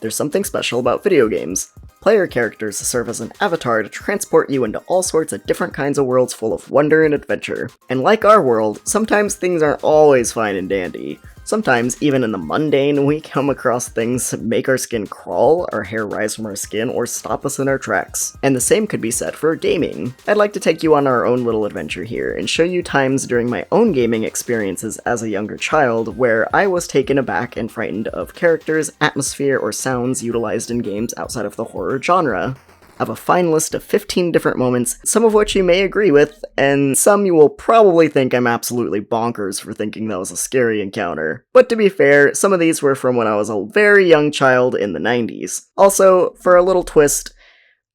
There's something special about video games. Player characters serve as an avatar to transport you into all sorts of different kinds of worlds full of wonder and adventure. And like our world, sometimes things aren't always fine and dandy. Sometimes, even in the mundane, we come across things that make our skin crawl, our hair rise from our skin, or stop us in our tracks. And the same could be said for gaming. I'd like to take you on our own little adventure here, and show you times during my own gaming experiences as a younger child where I was taken aback and frightened of characters, atmosphere, or sounds utilized in games outside of the horror genre. I have a fine list of 15 different moments, some of which you may agree with, and some you will probably think I'm absolutely bonkers for thinking that was a scary encounter. But to be fair, some of these were from when I was a very young child in the 90s. Also, for a little twist,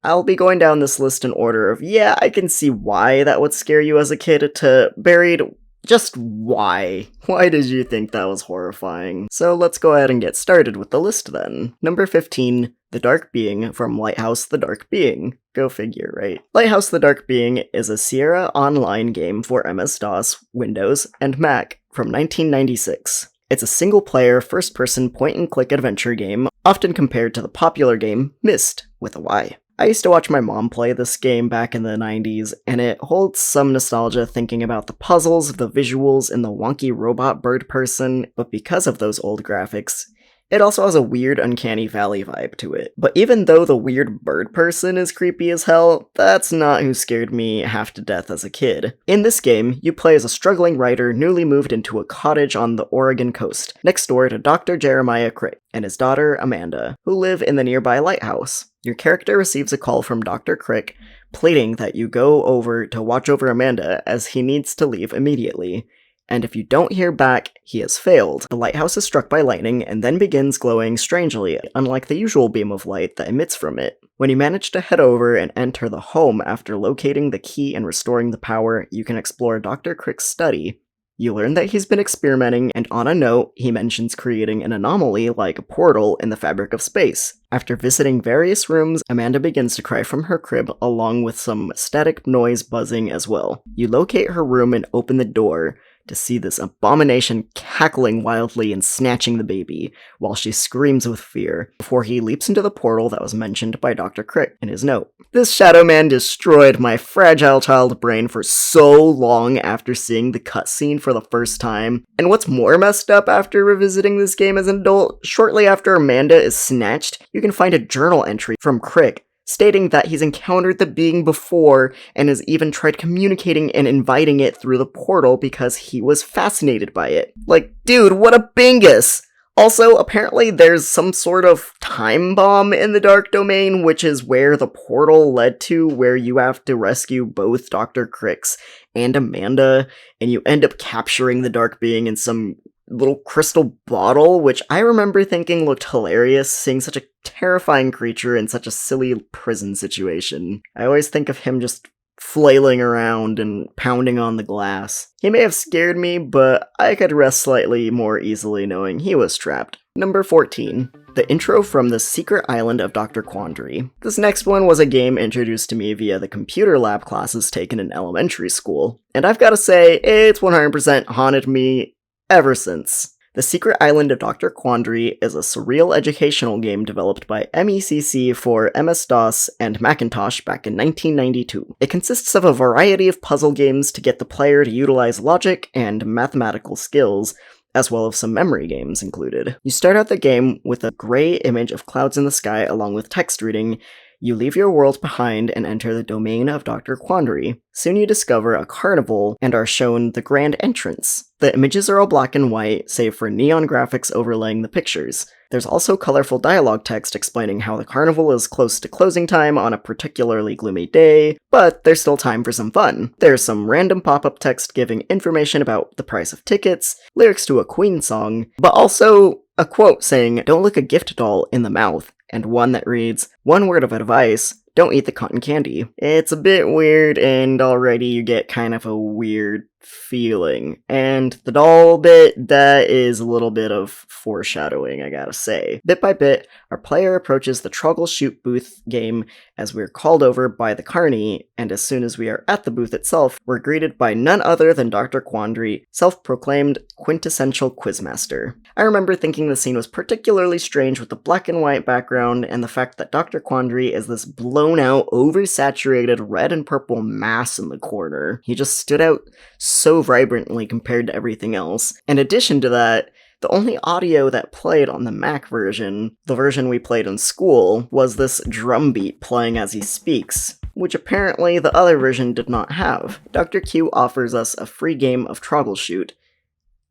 I'll be going down this list in order of, yeah, I can see why that would scare you as a kid, to buried, just why? Why did you think that was horrifying? So let's go ahead and get started with the list then. Number 15, The Dark Being from Lighthouse the Dark Being. Go figure, right? Lighthouse the Dark Being is a Sierra Online game for MS-DOS, Windows, and Mac from 1996. It's a single-player, first-person point-and-click adventure game, often compared to the popular game Myst, with a Y. I used to watch my mom play this game back in the 90s, and it holds some nostalgia thinking about the puzzles, the visuals, and the wonky robot bird person, but because of those old graphics, it also has a weird Uncanny Valley vibe to it. But even though the weird bird person is creepy as hell, that's not who scared me half to death as a kid. In this game, you play as a struggling writer newly moved into a cottage on the Oregon coast, next door to Dr. Jeremiah Crick and his daughter Amanda, who live in the nearby lighthouse. Your character receives a call from Dr. Crick, pleading that you go over to watch over Amanda as he needs to leave immediately. And if you don't hear back, he has failed. The lighthouse is struck by lightning and then begins glowing strangely, unlike the usual beam of light that emits from it. When you manage to head over and enter the home after locating the key and restoring the power, you can explore Dr. Crick's study. You learn that he's been experimenting, and on a note, he mentions creating an anomaly like a portal in the fabric of space. After visiting various rooms, Amanda begins to cry from her crib, along with some static noise buzzing as well. You locate her room and open the door to see this abomination cackling wildly and snatching the baby, while she screams with fear, before he leaps into the portal that was mentioned by Dr. Crick in his note. This Shadow Man destroyed my fragile child brain for so long after seeing the cutscene for the first time, and what's more messed up after revisiting this game as an adult, shortly after Amanda is snatched, you can find a journal entry from Crick stating that he's encountered the being before and has even tried communicating and inviting it through the portal because he was fascinated by it. Like, dude, what a bingus! Also, apparently there's some sort of time bomb in the Dark Domain, which is where the portal led to, where you have to rescue both Dr. Cricks and Amanda, and you end up capturing the Dark Being in some little crystal bottle, which I remember thinking looked hilarious, seeing such a terrifying creature in such a silly prison situation. I always think of him just flailing around and pounding on the glass. He may have scared me, but I could rest slightly more easily knowing he was trapped. Number 14. The intro from the Secret Island of Dr. Quandry. This next one was a game introduced to me via the computer lab classes taken in elementary school, and I've gotta say, it's 100% haunted me ever since. The Secret Island of Dr. Quandry is a surreal educational game developed by MECC for MS-DOS and Macintosh back in 1992. It consists of a variety of puzzle games to get the player to utilize logic and mathematical skills, as well as some memory games included. You start out the game with a gray image of clouds in the sky along with text reading, "You leave your world behind and enter the domain of Dr. Quandry." Soon you discover a carnival and are shown the grand entrance. The images are all black and white, save for neon graphics overlaying the pictures. There's also colorful dialogue text explaining how the carnival is close to closing time on a particularly gloomy day, but there's still time for some fun. There's some random pop-up text giving information about the price of tickets, lyrics to a Queen song, but also a quote saying, "Don't look a gift doll in the mouth," and one that reads, "One word of advice, don't eat the cotton candy." It's a bit weird, and already you get kind of a weird feeling. And the doll bit, that is a little bit of foreshadowing, I gotta say. Bit by bit, our player approaches the troubleshoot booth game as we're called over by the carny, and as soon as we are at the booth itself, we're greeted by none other than Dr. Quandry, self-proclaimed quintessential quizmaster. I remember thinking the scene was particularly strange with the black and white background and the fact that Dr. Quandry is this blown out, oversaturated red and purple mass in the corner. He just stood out so vibrantly compared to everything else. In addition to that, the only audio that played on the Mac version, the version we played in school, was this drum beat playing as he speaks, which apparently the other version did not have. Dr. Q offers us a free game of troubleshoot,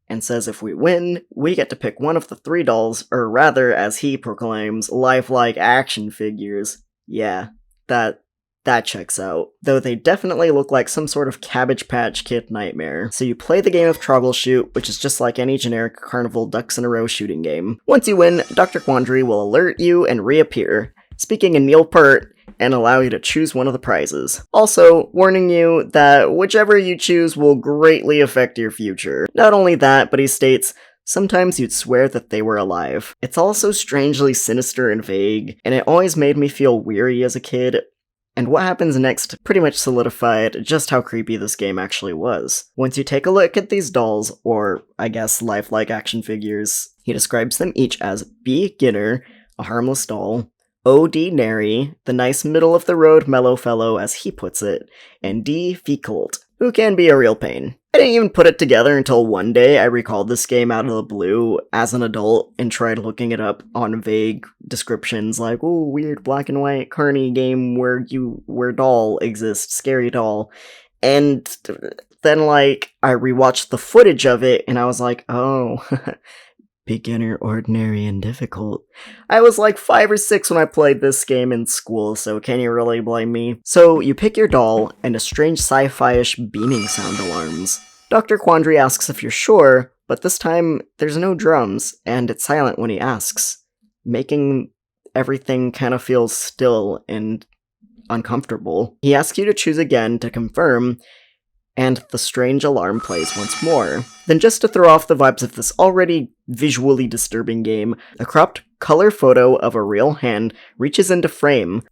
and says if we win, we get to pick one of the 3 dolls, or rather, as he proclaims, lifelike action figures. Yeah, that checks out. Though they definitely look like some sort of Cabbage Patch Kid nightmare. So you play the game of troubleshoot, which is just like any generic carnival ducks in a row shooting game. Once you win, Dr. Quandry will alert you and reappear, speaking in Neil Peart, and allow you to choose one of the prizes. Also, warning you that whichever you choose will greatly affect your future. Not only that, but he states, sometimes you'd swear that they were alive. It's all so strangely sinister and vague, and it always made me feel weary as a kid, and what happens next pretty much solidified just how creepy this game actually was. Once you take a look at these dolls, or I guess lifelike action figures, he describes them each as Beginner, a harmless doll, O.D. Nary, the nice middle-of-the-road mellow fellow as he puts it, and D. Fecult, who can be a real pain. I didn't even put it together until one day I recalled this game out of the blue as an adult and tried looking it up on vague descriptions like, ooh, weird black and white carny game where doll exists, scary doll. And then, I rewatched the footage of it and I was like, oh... Beginner, ordinary, and difficult. I was like 5 or 6 when I played this game in school, so can you really blame me? So you pick your doll, and a strange sci-fi-ish beaming sound alarms. Dr. Quandry asks if you're sure, but this time there's no drums, and it's silent when he asks, making everything kind of feel still and uncomfortable. He asks you to choose again to confirm, and the strange alarm plays once more. Then just to throw off the vibes of this already visually disturbing game, a cropped color photo of a real hand reaches into frame,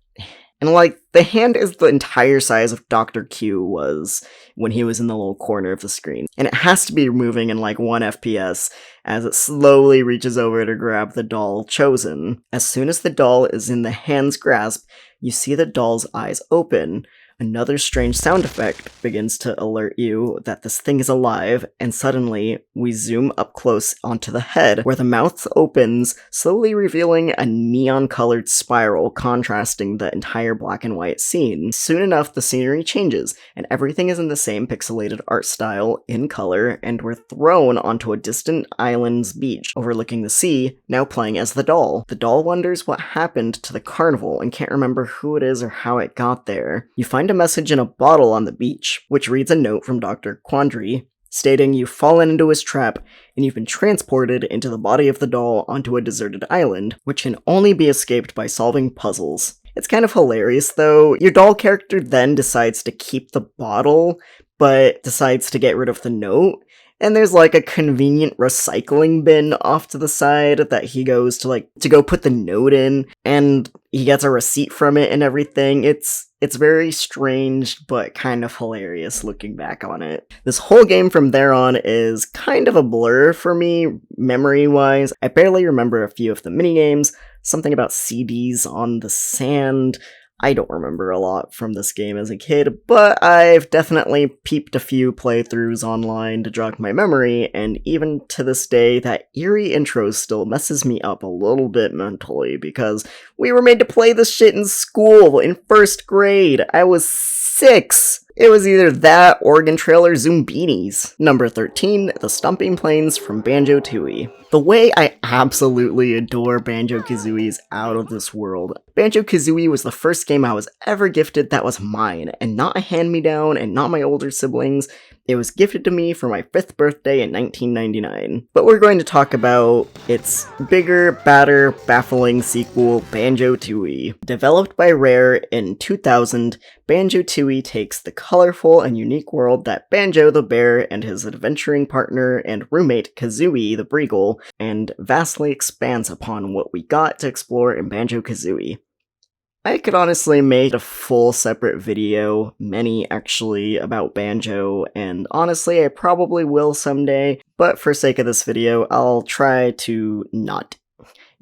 and the hand is the entire size of Dr. Q was when he was in the little corner of the screen. And it has to be moving in 1 FPS as it slowly reaches over to grab the doll chosen. As soon as the doll is in the hand's grasp, you see the doll's eyes open. Another strange sound effect begins to alert you that this thing is alive, and suddenly, we zoom up close onto the head, where the mouth opens, slowly revealing a neon-colored spiral contrasting the entire black and white scene. Soon enough, the scenery changes, and everything is in the same pixelated art style, in color, and we're thrown onto a distant island's beach, overlooking the sea, now playing as the doll. The doll wonders what happened to the carnival, and can't remember who it is or how it got there. You find a message in a bottle on the beach, which reads a note from Dr. Quandry, stating you've fallen into his trap, and you've been transported into the body of the doll onto a deserted island, which can only be escaped by solving puzzles. It's kind of hilarious, though. Your doll character then decides to keep the bottle, but decides to get rid of the note, and there's a convenient recycling bin off to the side that he goes to go put the note in, and he gets a receipt from it and everything. It's very strange, but kind of hilarious looking back on it. This whole game from there on is kind of a blur for me, memory-wise. I barely remember a few of the minigames, something about CDs on the sand. I don't remember a lot from this game as a kid, but I've definitely peeped a few playthroughs online to jog my memory, and even to this day, that eerie intro still messes me up a little bit mentally, because we were made to play this shit in school, in 1st grade. I was 6! It was either that, Oregon Trail, or Zoombinis. Number 13, The Stomping Plains from Banjo-Tooie. The way I absolutely adore BanjoKazooie is out of this world. BanjoKazooie was the first game I was ever gifted that was mine, and not a hand-me-down, and not my older siblings. It was gifted to me for my 5th birthday in 1999. But we're going to talk about its bigger, badder, baffling sequel, BanjoTooie. Developed by Rare in 2000, BanjoTooie takes the colorful and unique world that Banjo the bear and his adventuring partner and roommate Kazooie the Breagle, and vastly expands upon what we got to explore in BanjoKazooie. I could honestly make a full separate video, many actually, about Banjo, and honestly I probably will someday, but for sake of this video, I'll try to not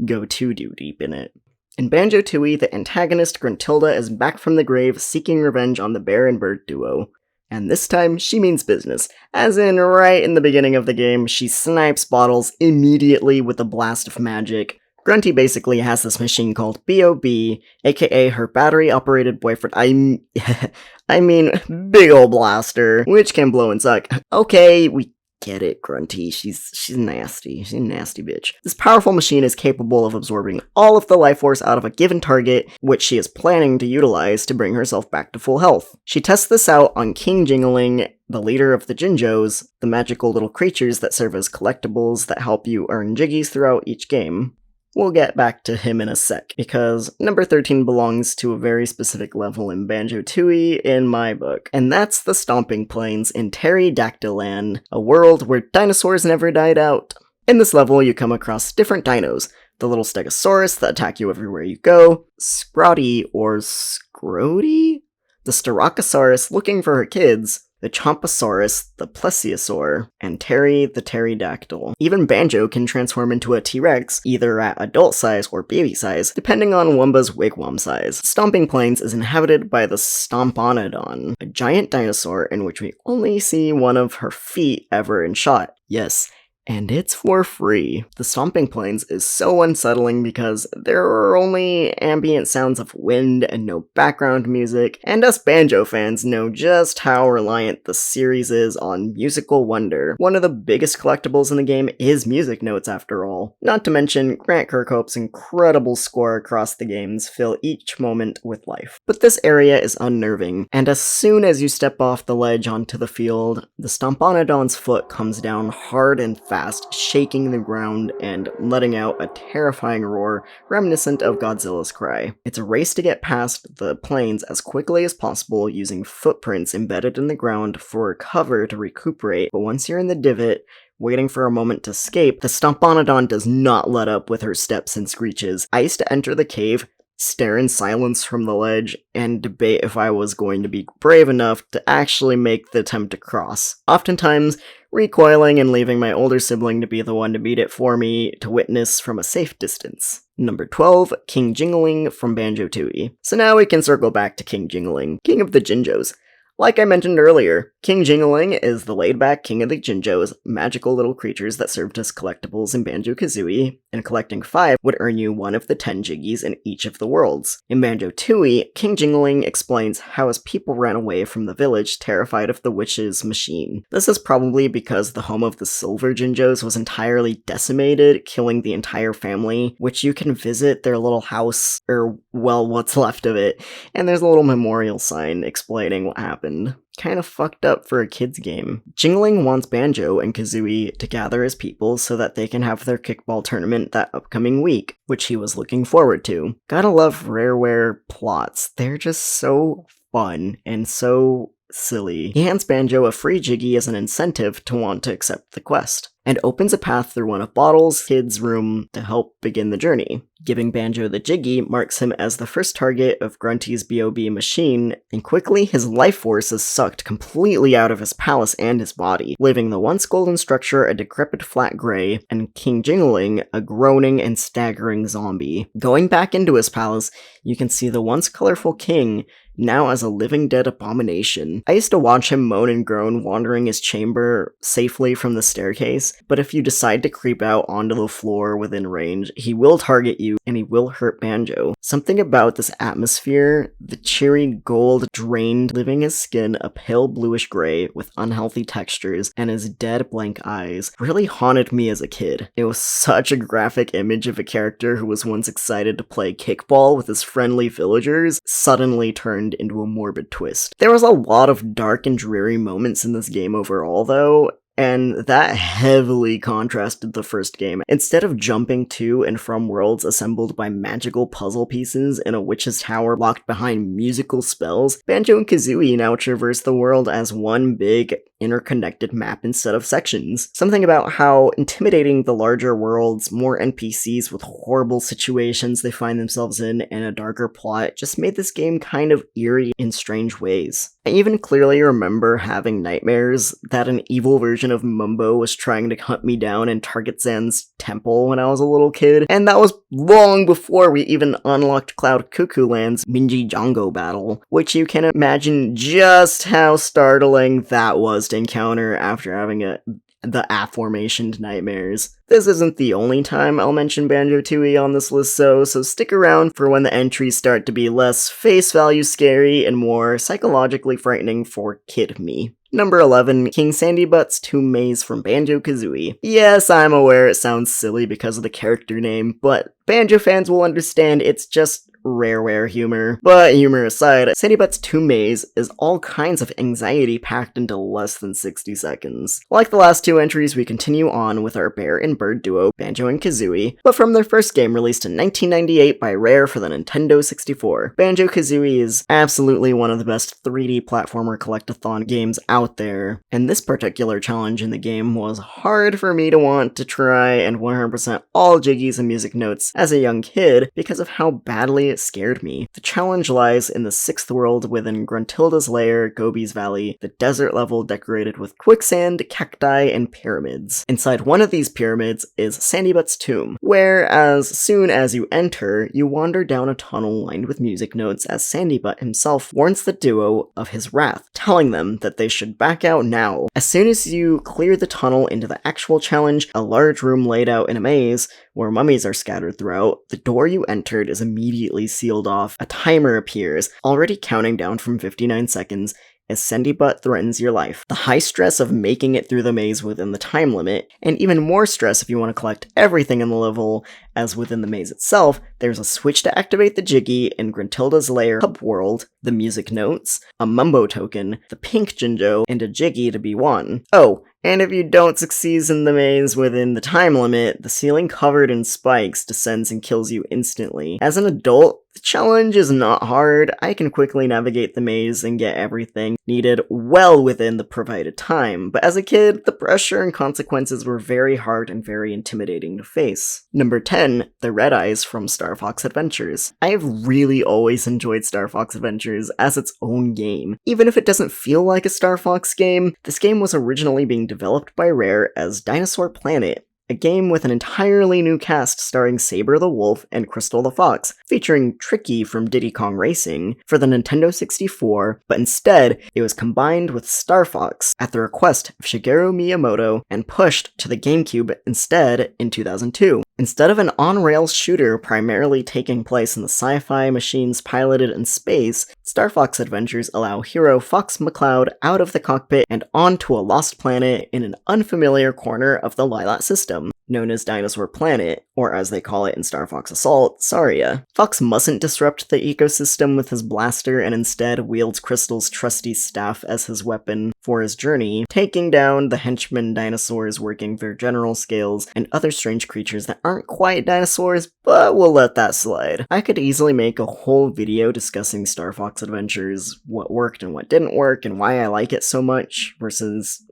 go too deep in it. In BanjoTooie, the antagonist Gruntilda is back from the grave seeking revenge on the bear and bird duo. And this time, she means business, as in right in the beginning of the game, she snipes bottles immediately with a blast of magic. Grunty basically has this machine called B.O.B., aka her battery-operated boyfriend, I mean, big ol' blaster, which can blow and suck. Okay, we get it, Grunty, she's nasty, she's a nasty bitch. This powerful machine is capable of absorbing all of the life force out of a given target, which she is planning to utilize to bring herself back to full health. She tests this out on King Jingling, the leader of the Jinjos, the magical little creatures that serve as collectibles that help you earn jiggies throughout each game. We'll get back to him in a sec, because number 13 belongs to a very specific level in BanjoTooie in my book, and that's the Stomping Plains in Pterodactyland, a world where dinosaurs never died out. In this level, you come across different dinos, the little Stegosaurus that attack you everywhere you go, Scrotty or Scrody, the Styracosaurus looking for her kids, the Chompasaurus, the Plesiosaur, and Terry the Pterodactyl. Even Banjo can transform into a T-Rex, either at adult size or baby size, depending on Wumba's wigwam size. Stomping Plains is inhabited by the Stomponodon, a giant dinosaur in which we only see one of her feet ever in shot. Yes, and it's for free. The Stomping Plains is so unsettling because there are only ambient sounds of wind and no background music, and us Banjo fans know just how reliant the series is on musical wonder. One of the biggest collectibles in the game is music notes after all. Not to mention, Grant Kirkhope's incredible score across the games fill each moment with life. But this area is unnerving, and as soon as you step off the ledge onto the field, the Stomponodon's foot comes down hard and fast, shaking the ground and letting out a terrifying roar reminiscent of Godzilla's cry. It's a race to get past the plains as quickly as possible using footprints embedded in the ground for cover to recuperate, but once you're in the divot, waiting for a moment to escape, the Stomponodon does not let up with her steps and screeches. I used to enter the cave, stare in silence from the ledge, and debate if I was going to be brave enough to actually make the attempt to cross. Oftentimes, recoiling and leaving my older sibling to be the one to beat it for me to witness from a safe distance. Number 12, King Jingling from BanjoTooie. So now we can circle back to King Jingling, king of the Jinjos. Like I mentioned earlier, King Jingling is the laid-back king of the Jinjos, magical little creatures that served as collectibles in BanjoKazooie, and collecting 5 would earn you one of the 10 jiggies in each of the worlds. In BanjoTooie, King Jingling explains how his people ran away from the village terrified of the witch's machine. This is probably because the home of the Silver Jinjos was entirely decimated, killing the entire family, which you can visit their little house, or well, what's left of it, and there's a little memorial sign explaining what happened. Kinda fucked up for a kid's game. Jingling wants Banjo and Kazooie to gather his people so that they can have their kickball tournament that upcoming week, which he was looking forward to. Gotta love Rareware plots. They're just so fun and so silly. He hands Banjo a free jiggy as an incentive to want to accept the quest, and opens a path through one of Bottle's kid's room to help begin the journey. Giving Banjo the jiggy marks him as the first target of Grunty's B.O.B. machine, and quickly his life force is sucked completely out of his palace and his body, leaving the once golden structure a decrepit flat gray, and King Jingling a groaning and staggering zombie. Going back into his palace, you can see the once colorful king now as a living dead abomination. I used to watch him moan and groan wandering his chamber safely from the staircase, but if you decide to creep out onto the floor within range, he will target you and he will hurt Banjo. Something about this atmosphere, the cheery gold drained, leaving his skin a pale bluish gray with unhealthy textures and his dead blank eyes, really haunted me as a kid. It was such a graphic image of a character who was once excited to play kickball with his friendly villagers, suddenly turned turned into a morbid twist. There was a lot of dark and dreary moments in this game overall, though, and that heavily contrasted the first game. Instead of jumping to and from worlds assembled by magical puzzle pieces in a witch's tower locked behind musical spells, Banjo and Kazooie now traverse the world as one big, interconnected map instead of sections. Something about how intimidating the larger worlds, more NPCs with horrible situations they find themselves in, and a darker plot just made this game kind of eerie in strange ways. I even clearly remember having nightmares that an evil version of Mumbo was trying to hunt me down in Target Zan's temple when I was a little kid, and that was long before we even unlocked Cloud Cuckoo Land's Minji Django battle, which you can imagine just how startling that was to encounter after having the aforementioned nightmares. This isn't the only time I'll mention banjo-tooie on this list, so stick around for when the entries start to be less face value scary and more psychologically frightening for kid me. Number 11, King Sandybutt's Tomb Maze from BanjoKazooie. Yes, I'm aware it sounds silly because of the character name, but Banjo fans will understand it's just rareware humor. But humor aside, Sandybutt's Tomb Maze is all kinds of anxiety packed into less than 60 seconds. Like the last two entries, we continue on with our bear and bird duo, Banjo and Kazooie, but from their first game released in 1998 by Rare for the Nintendo 64. BanjoKazooie is absolutely one of the best 3D platformer collectathon games out there, and this particular challenge in the game was hard for me to want to try and 100% all jiggies and music notes as a young kid because of how badly it scared me. The challenge lies in the 6th world within Gruntilda's lair, Gobi's Valley, the desert level decorated with quicksand, cacti, and pyramids. Inside one of these pyramids is Sandybutt's tomb, where as soon as you enter, you wander down a tunnel lined with music notes as Sandybutt himself warns the duo of his wrath, telling them that they should back out now. As soon as you clear the tunnel into the actual challenge, a large room laid out in a maze, where mummies are scattered throughout, the door you entered is immediately sealed off. A timer appears, already counting down from 59 seconds, as Sandybutt threatens your life. The high stress of making it through the maze within the time limit, and even more stress if you want to collect everything in the level, as within the maze itself, there's a switch to activate the Jiggy in Gruntilda's lair hub world, the music notes, a Mumbo token, the pink Jinjo, and a Jiggy to be won. Oh, and if you don't succeed in the maze within the time limit, the ceiling covered in spikes descends and kills you instantly. As an adult, the challenge is not hard. I can quickly navigate the maze and get everything needed well within the provided time, but as a kid, the pressure and consequences were very hard and very intimidating to face. Number 10, The Red Eyes from Star Fox Adventures. I have really always enjoyed Star Fox Adventures as its own game. Even if it doesn't feel like a Star Fox game, this game was originally being developed by Rare as Dinosaur Planet, a game with an entirely new cast starring Saber the Wolf and Crystal the Fox, featuring Tricky from Diddy Kong Racing for the Nintendo 64, but instead, it was combined with Star Fox at the request of Shigeru Miyamoto and pushed to the GameCube instead in 2002. Instead of an on-rails shooter primarily taking place in the sci-fi machines piloted in space, Star Fox Adventures allow hero Fox McCloud out of the cockpit and onto a lost planet in an unfamiliar corner of the Lilat system, known as Dinosaur Planet, or as they call it in Star Fox Assault, Saria. Fox mustn't disrupt the ecosystem with his blaster and instead wields Crystal's trusty staff as his weapon for his journey, taking down the henchman dinosaurs working their general scales and other strange creatures that aren't quite dinosaurs, but we'll let that slide. I could easily make a whole video discussing Star Fox Adventures, what worked and what didn't work, and why I like it so much versus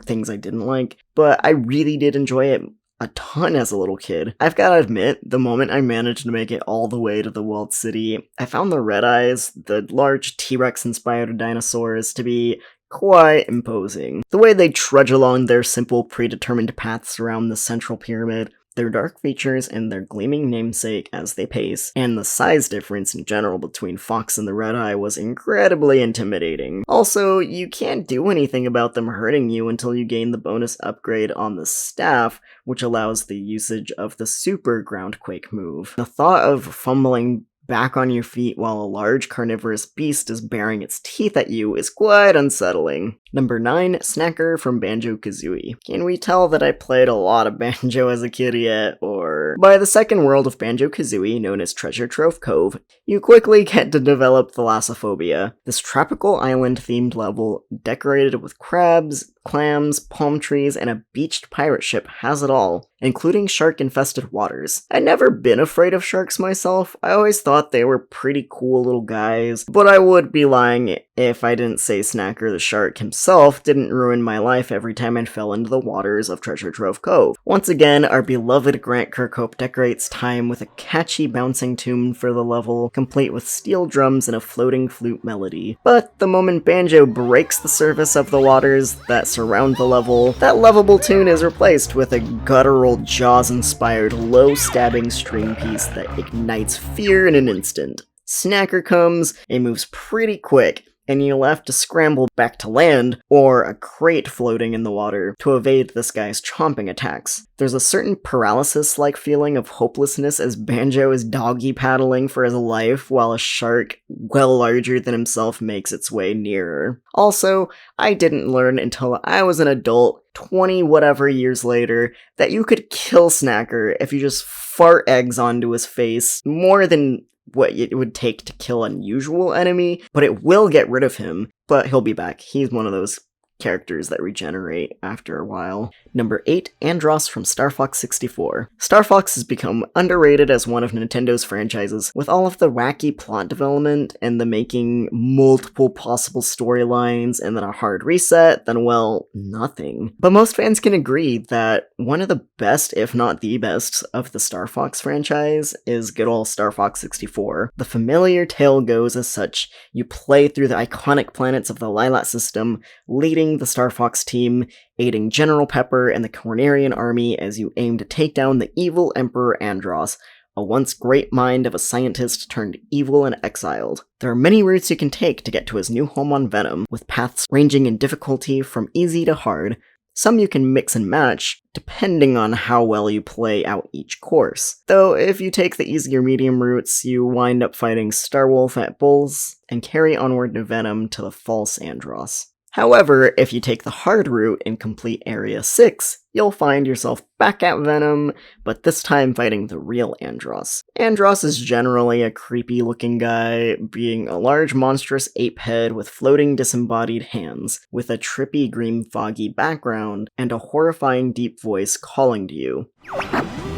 things I didn't like, but I really did enjoy it a ton as a little kid. I've gotta admit, the moment I managed to make it all the way to the World City, I found the Red Eyes, the large T-Rex inspired dinosaurs, to be quite imposing. The way they trudge along their simple predetermined paths around the central pyramid, their dark features and their gleaming namesake as they pace, and the size difference in general between Fox and the Red Eye was incredibly intimidating. Also, you can't do anything about them hurting you until you gain the bonus upgrade on the staff, which allows the usage of the Super Groundquake move. The thought of fumbling back on your feet while a large carnivorous beast is baring its teeth at you is quite unsettling. Number 9, Snacker from BanjoKazooie. Can we tell that I played a lot of banjo as a kid yet, or... By the second world of BanjoKazooie, known as Treasure Trove Cove, you quickly get to develop thalassophobia. This tropical island-themed level, decorated with crabs, clams, palm trees, and a beached pirate ship, has it all, including shark-infested waters. I'd never been afraid of sharks myself. I always thought they were pretty cool little guys, but I would be lying if I didn't say Snacker the shark himself didn't ruin my life every time I fell into the waters of Treasure Trove Cove. Once again, our beloved Grant Kirkhope decorates time with a catchy bouncing tune for the level, complete with steel drums and a floating flute melody. But the moment Banjo breaks the surface of the waters that surround the level, that lovable tune is replaced with a guttural Jaws-inspired low-stabbing string piece that ignites fear in an instant. Snacker comes, it moves pretty quick, and you'll have to scramble back to land, or a crate floating in the water, to evade this guy's chomping attacks. There's a certain paralysis-like feeling of hopelessness as Banjo is doggy paddling for his life while a shark well larger than himself makes its way nearer. Also, I didn't learn until I was an adult, 20 whatever years later, that you could kill Snacker if you just fart eggs onto his face, more than what it would take to kill an usual enemy, but it will get rid of him, but he'll be back. He's one of those characters that regenerate after a while. Number 8, Andros from Star Fox 64. Star Fox has become underrated as one of Nintendo's franchises, with all of the wacky plot development and the making multiple possible storylines and then a hard reset, then well, nothing. But most fans can agree that one of the best, if not the best, of the Star Fox franchise is good old Star Fox 64. The familiar tale goes as such: you play through the iconic planets of the Lylat system, leading the Star Fox team, aiding General Pepper and the Cornerian army as you aim to take down the evil Emperor Andros, a once great mind of a scientist turned evil and exiled. There are many routes you can take to get to his new home on Venom, with paths ranging in difficulty from easy to hard. Some you can mix and match, depending on how well you play out each course. Though, if you take the easier medium routes, you wind up fighting Starwolf at Bulls, and carry onward to Venom to the false Andros. However, if you take the hard route and complete Area 6, you'll find yourself back at Venom, but this time fighting the real Andros. Andros is generally a creepy-looking guy, being a large monstrous ape head with floating disembodied hands, with a trippy green foggy background, and a horrifying deep voice calling to you.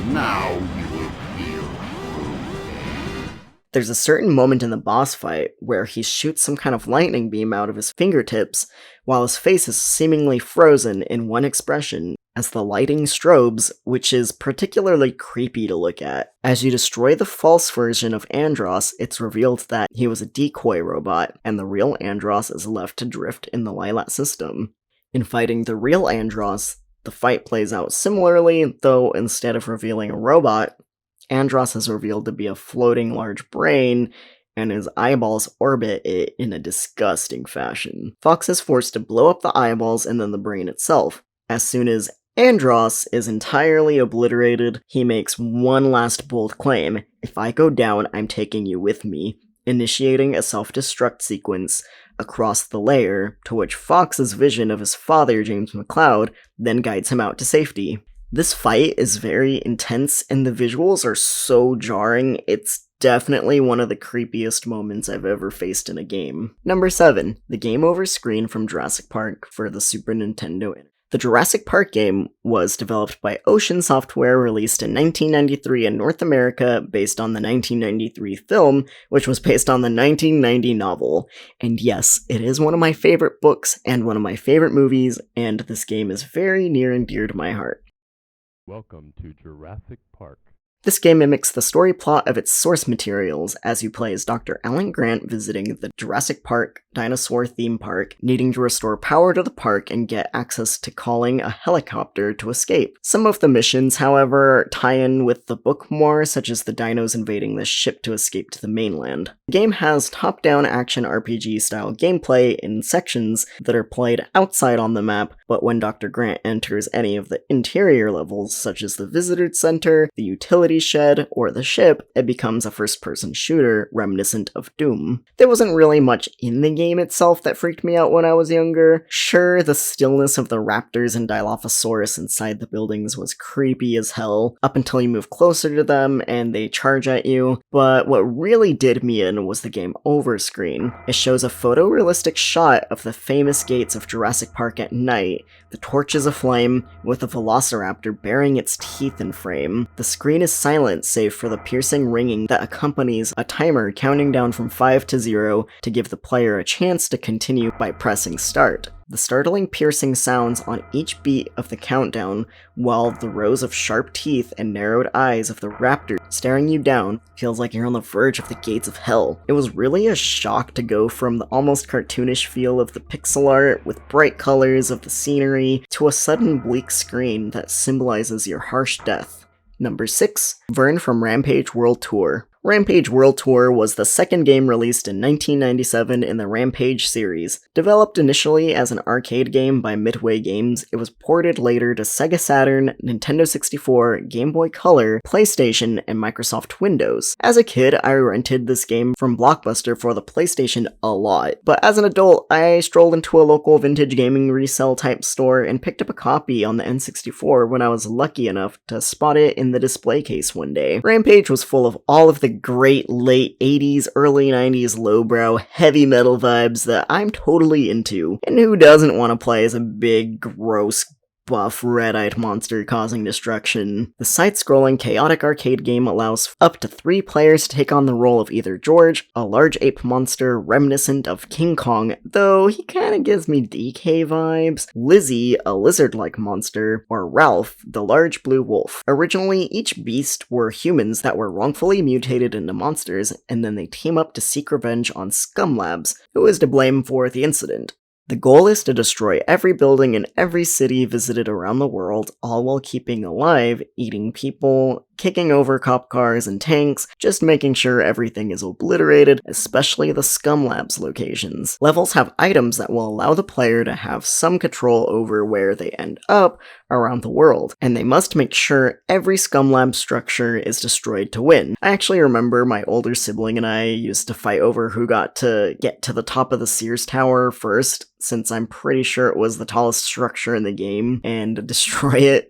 Now you will feel. There's a certain moment in the boss fight where he shoots some kind of lightning beam out of his fingertips, while his face is seemingly frozen in one expression as the lighting strobes, which is particularly creepy to look at. As you destroy the false version of Andros, it's revealed that he was a decoy robot, and the real Andros is left to drift in the Lylat system. In fighting the real Andros, the fight plays out similarly, though instead of revealing a robot, Andros is revealed to be a floating large brain, and his eyeballs orbit it in a disgusting fashion. Fox is forced to blow up the eyeballs and then the brain itself. As soon as Andros is entirely obliterated, he makes one last bold claim: "If I go down, I'm taking you with me," initiating a self-destruct sequence across the layer, to which Fox's vision of his father, James McCloud, then guides him out to safety. This fight is very intense, and the visuals are so jarring, it's definitely one of the creepiest moments I've ever faced in a game. Number 7, the game over screen from Jurassic Park for the Super Nintendo. The Jurassic Park game was developed by Ocean Software, released in 1993 in North America, based on the 1993 film, which was based on the 1990 novel. And yes, it is one of my favorite books and one of my favorite movies, and this game is very near and dear to my heart. Welcome to Jurassic Park. This game mimics the story plot of its source materials, as you play as Dr. Alan Grant visiting the Jurassic Park dinosaur theme park, needing to restore power to the park and get access to calling a helicopter to escape. Some of the missions, however, tie in with the book more, such as the dinos invading the ship to escape to the mainland. The game has top-down action RPG-style gameplay in sections that are played outside on the map, but when Dr. Grant enters any of the interior levels, such as the Visitor Center, the Utility facility shed or the ship, it becomes a first-person shooter reminiscent of Doom. There wasn't really much in the game itself that freaked me out when I was younger. Sure, the stillness of the raptors and Dilophosaurus inside the buildings was creepy as hell, up until you move closer to them and they charge at you, but what really did me in was the game over screen. It shows a photorealistic shot of the famous gates of Jurassic Park at night, the torches aflame, with a velociraptor baring its teeth in frame. The screen is silent save for the piercing ringing that accompanies a timer counting down from 5 to 0 to give the player a chance to continue by pressing start. The startling piercing sounds on each beat of the countdown, while the rows of sharp teeth and narrowed eyes of the raptor staring you down feels like you're on the verge of the gates of hell. It was really a shock to go from the almost cartoonish feel of the pixel art with bright colors of the scenery to a sudden bleak screen that symbolizes your harsh death. Number 6. Vern from Rampage World Tour. Rampage World Tour was the second game released in 1997 in the Rampage series. Developed initially as an arcade game by Midway Games, it was ported later to Sega Saturn, Nintendo 64, Game Boy Color, PlayStation, and Microsoft Windows. As a kid, I rented this game from Blockbuster for the PlayStation a lot, but as an adult, I strolled into a local vintage gaming resale type store and picked up a copy on the N64 when I was lucky enough to spot it in the display case one day. Rampage was full of all of the great late 80s, early 90s lowbrow heavy metal vibes that I'm totally into, and who doesn't want to play as a big, gross, buff, red-eyed monster causing destruction. The side-scrolling chaotic arcade game allows up to 3 players to take on the role of either George, a large ape monster reminiscent of King Kong, though he kinda gives me DK vibes, Lizzie, a lizard-like monster, or Ralph, the large blue wolf. Originally, each beast were humans that were wrongfully mutated into monsters, and then they team up to seek revenge on Scum Labs, who is to blame for the incident. The goal is to destroy every building in every city visited around the world, all while keeping alive, eating people, kicking over cop cars and tanks, just making sure everything is obliterated, especially the Scum Labs locations. Levels have items that will allow the player to have some control over where they end up around the world, and they must make sure every Scum Lab structure is destroyed to win. I actually remember my older sibling and I used to fight over who got to get to the top of the Sears Tower first, since I'm pretty sure it was the tallest structure in the game, and destroy it,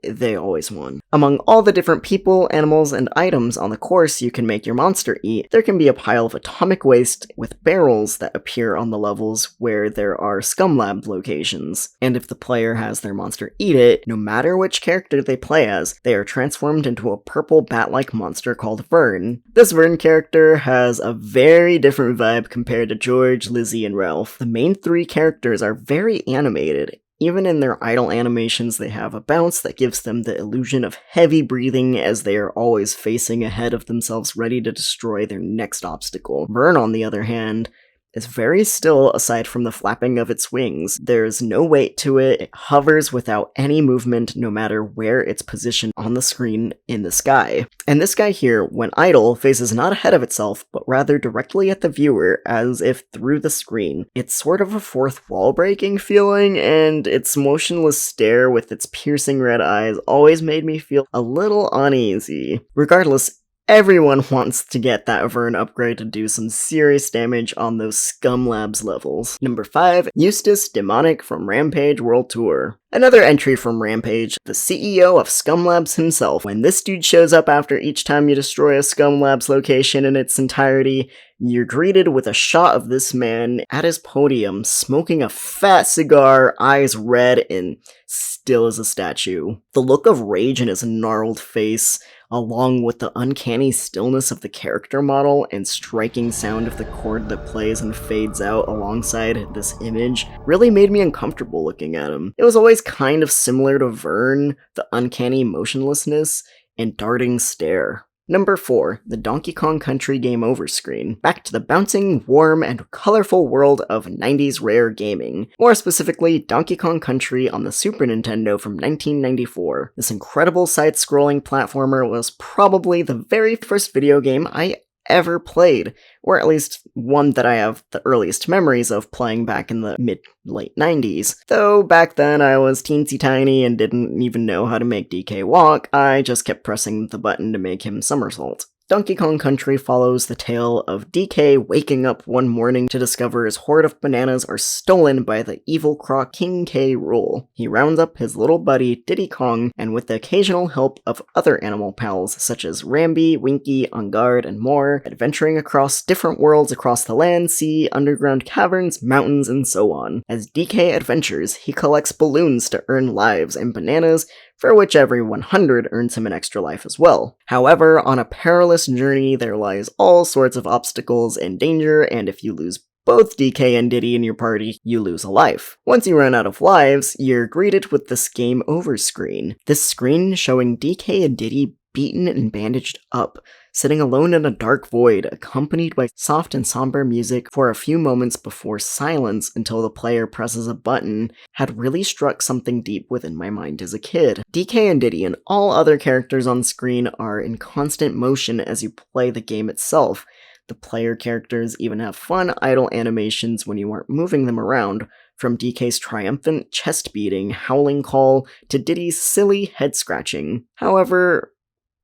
they always won. Among all the different people, animals, and items on the course you can make your monster eat, there can be a pile of atomic waste with barrels that appear on the levels where there are Scum Lab locations. And if the player has their monster eat it, no matter which character they play as, they are transformed into a purple bat-like monster called Vern. This Vern character has a very different vibe compared to George, Lizzie, and Ralph. The main 3 characters are very animated. Even in their idle animations, they have a bounce that gives them the illusion of heavy breathing as they are always facing ahead of themselves ready to destroy their next obstacle. Vern, on the other hand, is very still aside from the flapping of its wings. There's no weight to it, it hovers without any movement no matter where it's positioned on the screen in the sky. And this guy here, when idle, faces not ahead of itself, but rather directly at the viewer, as if through the screen. It's sort of a fourth wall breaking feeling, and its motionless stare with its piercing red eyes always made me feel a little uneasy. Regardless, everyone wants to get that Vern upgrade to do some serious damage on those Scum Labs levels. Number 5, Eustace Demonic from Rampage World Tour. Another entry from Rampage, the CEO of Scum Labs himself. When this dude shows up after each time you destroy a Scum Labs location in its entirety, you're greeted with a shot of this man at his podium, smoking a fat cigar, eyes red, and still as a statue. The look of rage in his gnarled face, along with the uncanny stillness of the character model and striking sound of the chord that plays and fades out alongside this image, really made me uncomfortable looking at him. It was always kind of similar to Vern, the uncanny motionlessness and darting stare. Number 4, the Donkey Kong Country Game Over screen. Back to the bouncing, warm, and colorful world of 90s rare gaming. More specifically, Donkey Kong Country on the Super Nintendo from 1994. This incredible side-scrolling platformer was probably the very first video game I ever played, or at least one that I have the earliest memories of playing back in the mid-late 90s. Though back then I was teensy tiny and didn't even know how to make DK walk, I just kept pressing the button to make him somersault. Donkey Kong Country follows the tale of DK waking up one morning to discover his hoard of bananas are stolen by the evil Croc King K. Rool. He rounds up his little buddy Diddy Kong, and with the occasional help of other animal pals such as Rambi, Winky, Engard, and more, adventuring across different worlds across the land, sea, underground caverns, mountains, and so on. As DK adventures, he collects balloons to earn lives and bananas, for which every 100 earns him an extra life as well. However, on a perilous journey, there lies all sorts of obstacles and danger, and if you lose both DK and Diddy in your party, you lose a life. Once you run out of lives, you're greeted with this game over screen. This screen showing DK and Diddy beaten and bandaged up, sitting alone in a dark void, accompanied by soft and somber music for a few moments before silence until the player presses a button, had really struck something deep within my mind as a kid. DK and Diddy and all other characters on screen are in constant motion as you play the game itself. The player characters even have fun, idle animations when you aren't moving them around, from DK's triumphant chest-beating, howling call to Diddy's silly head-scratching. However,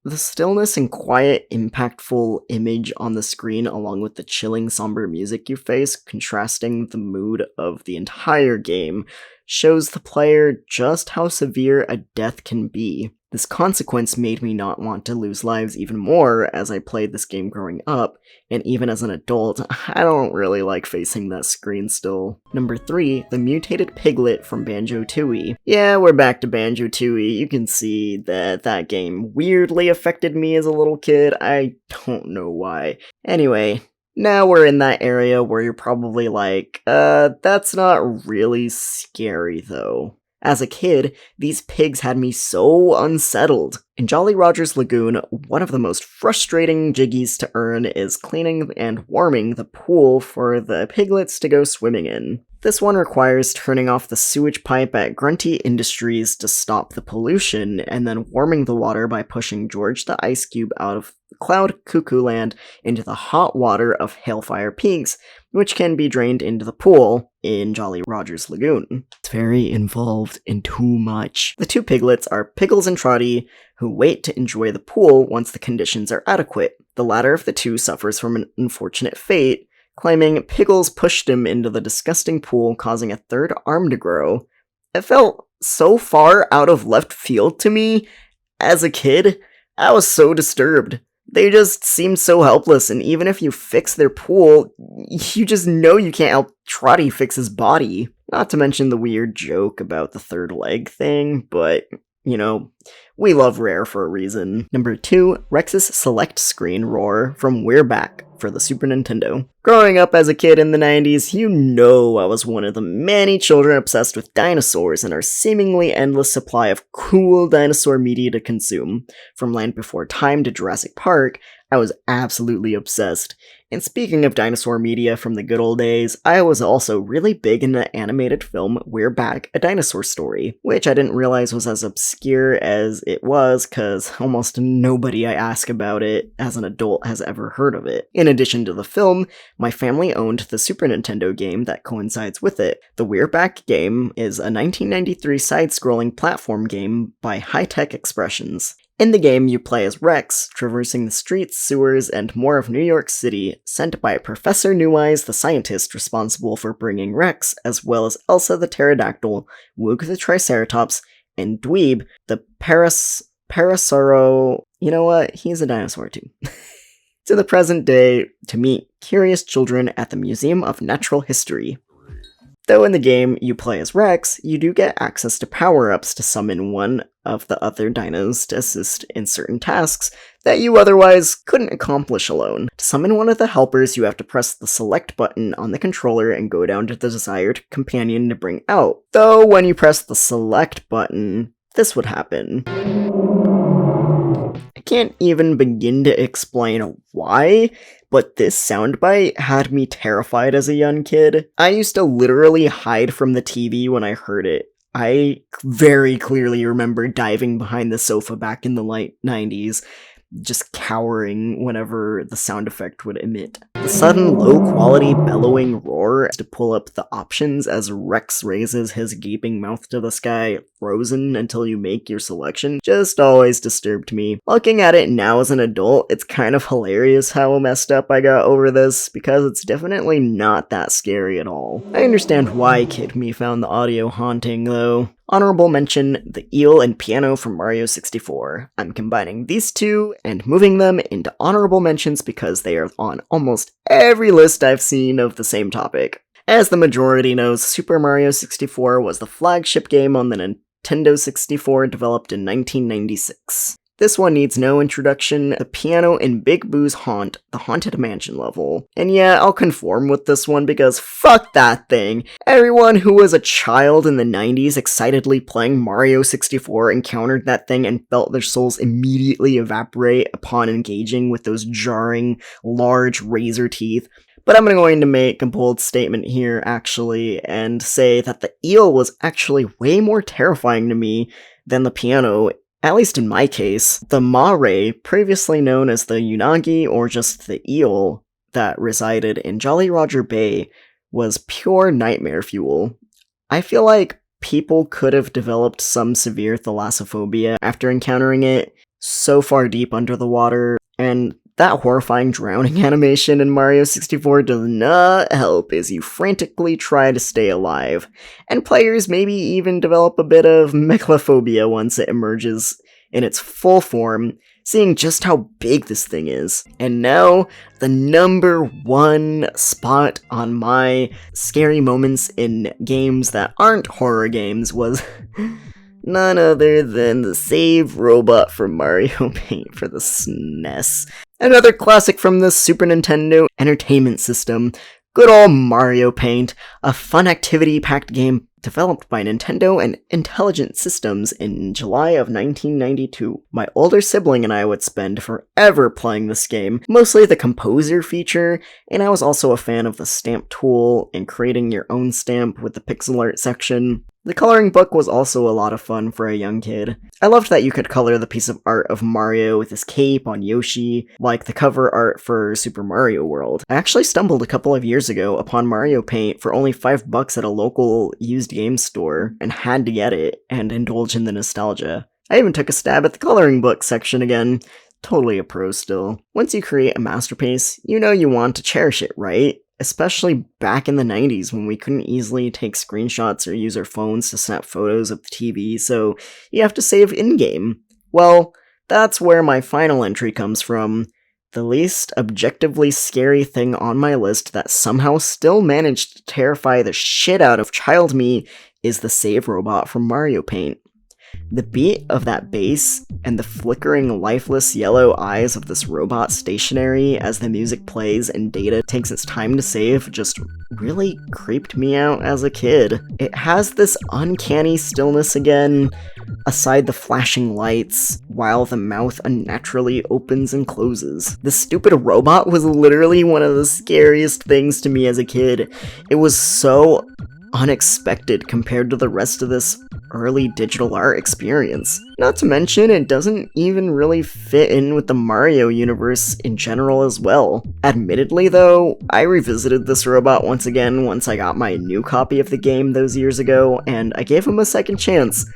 the stillness and quiet, impactful image on the screen, along with the chilling, somber music you face, contrasting the mood of the entire game, shows the player just how severe a death can be. This consequence made me not want to lose lives even more as I played this game growing up, and even as an adult, I don't really like facing that screen still. Number 3, the Mutated Piglet from BanjoTooie. Yeah, we're back to BanjoTooie. You can see that that game weirdly affected me as a little kid. I don't know why. Anyway, now we're in that area where you're probably like, that's not really scary though. As a kid, these pigs had me so unsettled. In Jolly Roger's Lagoon, one of the most frustrating jiggies to earn is cleaning and warming the pool for the piglets to go swimming in. This one requires turning off the sewage pipe at Grunty Industries to stop the pollution, and then warming the water by pushing George the Ice Cube out of Cloud Cuckoo Land into the hot water of Hailfire Peaks, which can be drained into the pool in Jolly Roger's Lagoon. It's very involved and too much. The two piglets are Pickles and Trotty, who wait to enjoy the pool once the conditions are adequate. The latter of the two suffers from an unfortunate fate, claiming Pickles pushed him into the disgusting pool, causing a third arm to grow. It felt so far out of left field to me. As a kid, I was so disturbed. They just seemed so helpless, and even if you fix their pool, you just know you can't help Trotty fix his body. Not to mention the weird joke about the third leg thing, but, you know, we love Rare for a reason. Number 2, Rex's Select Screen Roar from We're Back for the Super Nintendo. Growing up as a kid in the 90s, you know I was one of the many children obsessed with dinosaurs and our seemingly endless supply of cool dinosaur media to consume. From Land Before Time to Jurassic Park, I was absolutely obsessed. And speaking of dinosaur media from the good old days, I was also really big in the animated film We're Back, A Dinosaur Story, which I didn't realize was as obscure as it was, cause almost nobody I ask about it as an adult has ever heard of it. In addition to the film, my family owned the Super Nintendo game that coincides with it. The We're Back game is a 1993 side-scrolling platform game by High Tech Expressions. In the game, you play as Rex, traversing the streets, sewers, and more of New York City, sent by Professor New Eyes, the scientist responsible for bringing Rex, as well as Elsa the pterodactyl, Woog the triceratops, and Dweeb, the Parasauro. You know what? He's a dinosaur too. To the present day to meet curious children at the Museum of Natural History. Though in the game you play as Rex, you do get access to power-ups to summon one of the other dinos to assist in certain tasks that you otherwise couldn't accomplish alone. To summon one of the helpers, you have to press the select button on the controller and go down to the desired companion to bring out. Though when you press the select button, this would happen. I can't even begin to explain why, but this soundbite had me terrified as a young kid. I used to literally hide from the TV when I heard it. I very clearly remember diving behind the sofa back in the late 90s, just cowering whenever the sound effect would emit. The sudden low-quality bellowing roar to pull up the options as Rex raises his gaping mouth to the sky, frozen until you make your selection, just always disturbed me. Looking at it now as an adult, it's kind of hilarious how messed up I got over this, because it's definitely not that scary at all. I understand why Kid Me found the audio haunting, though. Honorable mention, the eel and piano from Mario 64. I'm combining these two and moving them into honorable mentions because they are on almost every list I've seen of the same topic. As the majority knows, Super Mario 64 was the flagship game on the Nintendo 64 developed in 1996. This one needs no introduction, the piano in Big Boo's Haunt, the Haunted Mansion level. And yeah, I'll conform with this one because fuck that thing! Everyone who was a child in the 90s excitedly playing Mario 64 encountered that thing and felt their souls immediately evaporate upon engaging with those jarring, large razor teeth. But I'm going to make a bold statement here, actually, and say that the eel was actually way more terrifying to me than the piano. At least in my case, the Mare, previously known as the Unagi or just the eel that resided in Jolly Roger Bay, was pure nightmare fuel. I feel like people could have developed some severe thalassophobia after encountering it so far deep under the water, and that horrifying drowning animation in Mario 64 does not help as you frantically try to stay alive, and players maybe even develop a bit of megalophobia once it emerges in its full form, seeing just how big this thing is. And now, the number one spot on my scary moments in games that aren't horror games was none other than the save robot from Mario Paint for the SNES. Another classic from the Super Nintendo Entertainment System, good old Mario Paint, a fun activity-packed game developed by Nintendo and Intelligent Systems in July of 1992. My older sibling and I would spend forever playing this game, mostly the composer feature, and I was also a fan of the stamp tool and creating your own stamp with the pixel art section. The coloring book was also a lot of fun for a young kid. I loved that you could color the piece of art of Mario with his cape on Yoshi, like the cover art for Super Mario World. I actually stumbled a couple of years ago upon Mario Paint for only $5 at a local used game store, and had to get it, and indulge in the nostalgia. I even took a stab at the coloring book section again. Totally a pro still. Once you create a masterpiece, you know you want to cherish it, right? Especially back in the 90s when we couldn't easily take screenshots or use our phones to snap photos of the TV, so you have to save in-game. Well, that's where my final entry comes from. The least objectively scary thing on my list that somehow still managed to terrify the shit out of child me is the save robot from Mario Paint. The beat of that bass and the flickering, lifeless yellow eyes of this robot stationary as the music plays and data takes its time to save just really creeped me out as a kid. It has this uncanny stillness again, aside the flashing lights, while the mouth unnaturally opens and closes. The stupid robot was literally one of the scariest things to me as a kid. It was so unexpected compared to the rest of this early digital art experience. Not to mention, it doesn't even really fit in with the Mario universe in general as well. Admittedly though, I revisited this robot once again once I got my new copy of the game those years ago, and I gave him a second chance.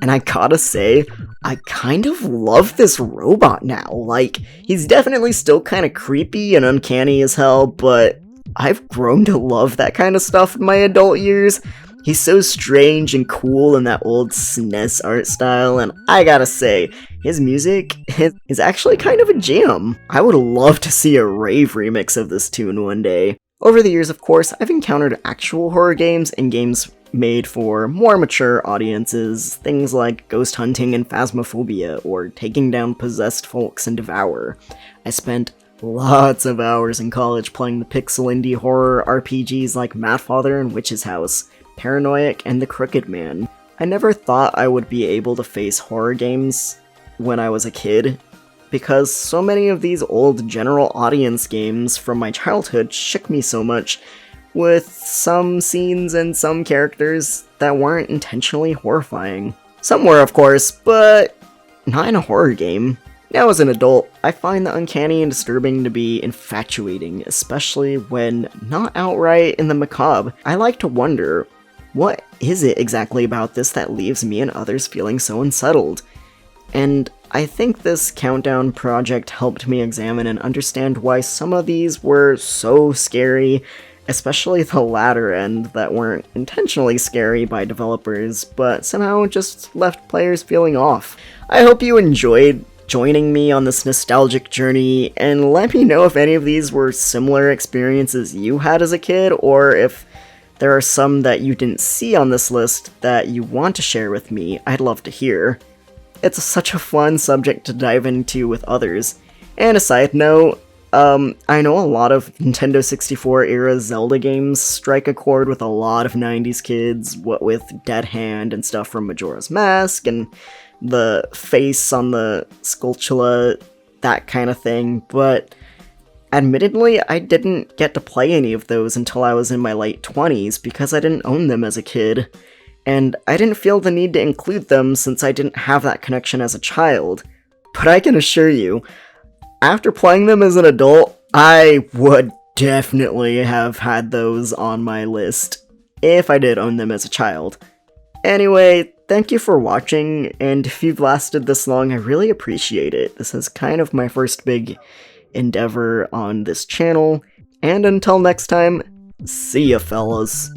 And I gotta say, I kind of love this robot now. Like, he's definitely still kinda creepy and uncanny as hell, but I've grown to love that kind of stuff in my adult years. He's so strange and cool in that old SNES art style, and I gotta say, his music is actually kind of a jam. I would love to see a rave remix of this tune one day. Over the years, of course, I've encountered actual horror games and games made for more mature audiences, things like Ghost Hunting and Phasmophobia, or Taking Down Possessed Folks and Devour. I spent lots of hours in college playing the pixel indie horror RPGs like Madfather and Witch's House, Paranoiac, and The Crooked Man. I never thought I would be able to face horror games when I was a kid, because so many of these old general audience games from my childhood shook me so much, with some scenes and some characters that weren't intentionally horrifying. Some were, of course, but not in a horror game. Now as an adult, I find the uncanny and disturbing to be infatuating, especially when not outright in the macabre. I like to wonder, what is it exactly about this that leaves me and others feeling so unsettled? And I think this countdown project helped me examine and understand why some of these were so scary, especially the latter end that weren't intentionally scary by developers, but somehow just left players feeling off. I hope you enjoyed joining me on this nostalgic journey, and let me know if any of these were similar experiences you had as a kid, or if there are some that you didn't see on this list that you want to share with me. I'd love to hear. It's such a fun subject to dive into with others. And a side note, I know a lot of Nintendo 64 era Zelda games strike a chord with a lot of 90s kids, what with Dead Hand and stuff from Majora's Mask, and the face on the Skulltula, that kind of thing, but admittedly, I didn't get to play any of those until I was in my late 20s because I didn't own them as a kid, and I didn't feel the need to include them since I didn't have that connection as a child. But I can assure you, after playing them as an adult, I would definitely have had those on my list if I did own them as a child. Anyway, thank you for watching, and if you've lasted this long, I really appreciate it. This is kind of my first big endeavor on this channel, and until next time, see ya fellas.